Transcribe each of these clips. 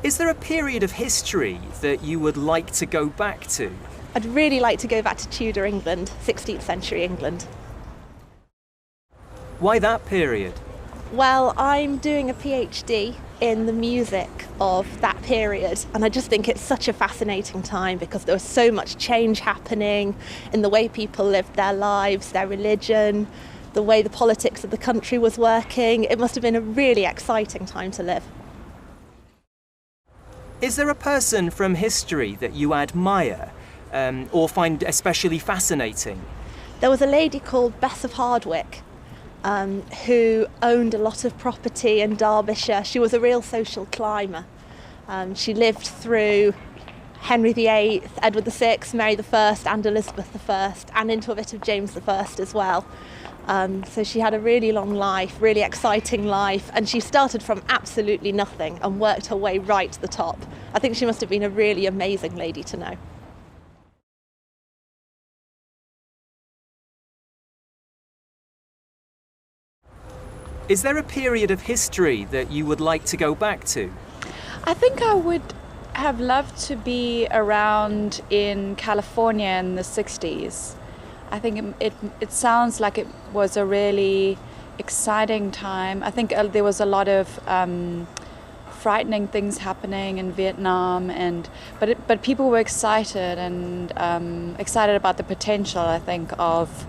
Is there a period of history that you would like to go back to? I'd really like to go back to Tudor England, 16th century England. Why that period? Well, I'm doing a PhD in the music of that period, and I just think it's such a fascinating time because there was so much change happening in the way people lived their lives, their religion, the way the politics of the country was working. It must have been a really exciting time to live. Is there a person from history that you admire or find especially fascinating? There was a lady called Bess of Hardwick who owned a lot of property in Derbyshire. She was a real social climber. She lived through Henry VIII, Edward VI, Mary I and Elizabeth I, and into a bit of James I as well. So she had a really long life, really exciting life, and she started from absolutely nothing and worked her way right to the top. I think she must have been a really amazing lady to know. Is there a period of history that you would like to go back to? I think I would have loved to be around in California in the 60s. I think it sounds like it was a really exciting time. I think there was a lot of frightening things happening in Vietnam, but people were excited and excited about the potential, I think, of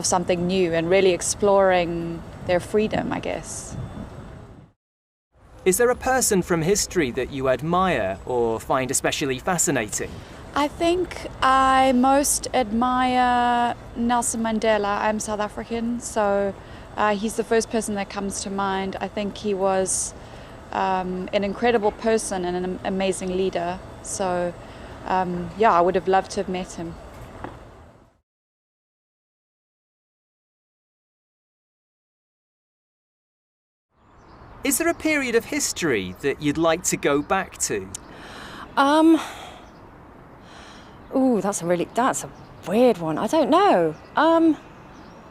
something new and really exploring their freedom, I guess. Is there a person from history that you admire or find especially fascinating? I think I most admire Nelson Mandela. I'm South African, so he's the first person that comes to mind. I think he was an incredible person and an amazing leader. So I would have loved to have met him. Is there a period of history that you'd like to go back to? That's a weird one. I don't know.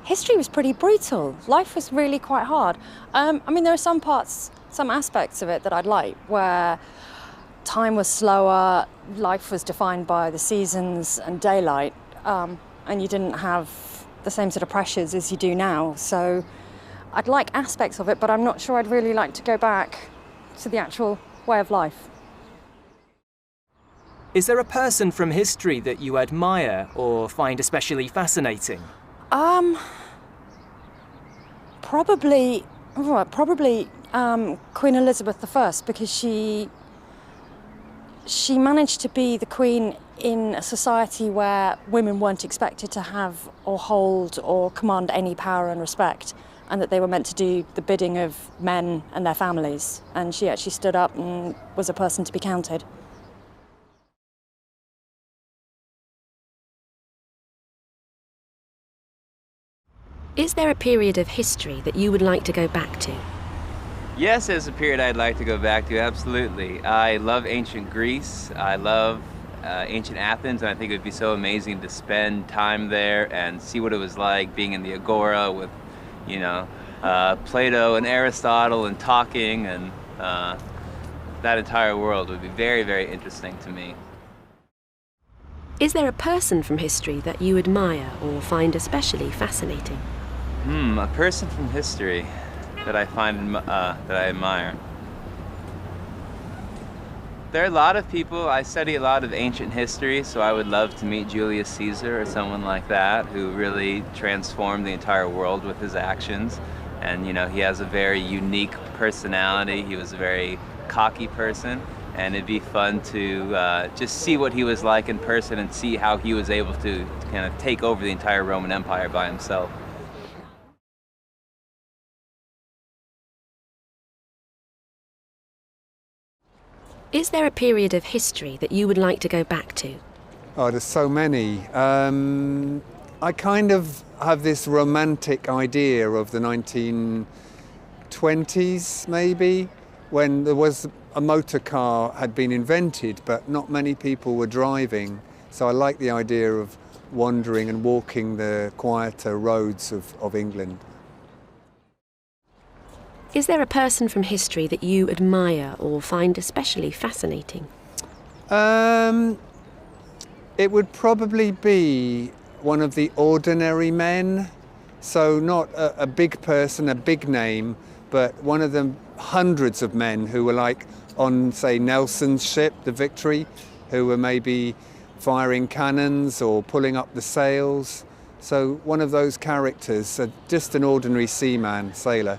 History was pretty brutal. Life was really quite hard. There are some aspects of it that I'd like, where time was slower, life was defined by the seasons and daylight, and you didn't have the same sort of pressures as you do now. So I'd like aspects of it, but I'm not sure I'd really like to go back to the actual way of life. Is there a person from history that you admire or find especially fascinating? Probably Queen Elizabeth I, because she managed to be the queen in a society where women weren't expected to have or hold or command any power and respect, and that they were meant to do the bidding of men and their families. And she actually stood up and was a person to be counted. Is there a period of history that you would like to go back to? Yes, there's a period I'd like to go back to, absolutely. I love ancient Greece. I love ancient Athens, and I think it would be so amazing to spend time there and see what it was like being in the Agora with, Plato and Aristotle and talking, and that entire world would be very, very interesting to me. Is there a person from history that you admire or find especially fascinating? A person from history that I find that I admire. There are a lot of people. I study a lot of ancient history, so I would love to meet Julius Caesar or someone like that who really transformed the entire world with his actions. And he has a very unique personality. He was a very cocky person, and it'd be fun to just see what he was like in person and see how he was able to kind of take over the entire Roman Empire by himself. Is there a period of history that you would like to go back to? Oh, there's so many. I kind of have this romantic idea of the 1920s, maybe, when there was a motor car had been invented, but not many people were driving. So I like the idea of wandering and walking the quieter roads of England. Is there a person from history that you admire or find especially fascinating? It would probably be one of the ordinary men. So not a big person, a big name, but one of the hundreds of men who were like on, say, Nelson's ship, the Victory, who were maybe firing cannons or pulling up the sails. So one of those characters, just an ordinary seaman, sailor.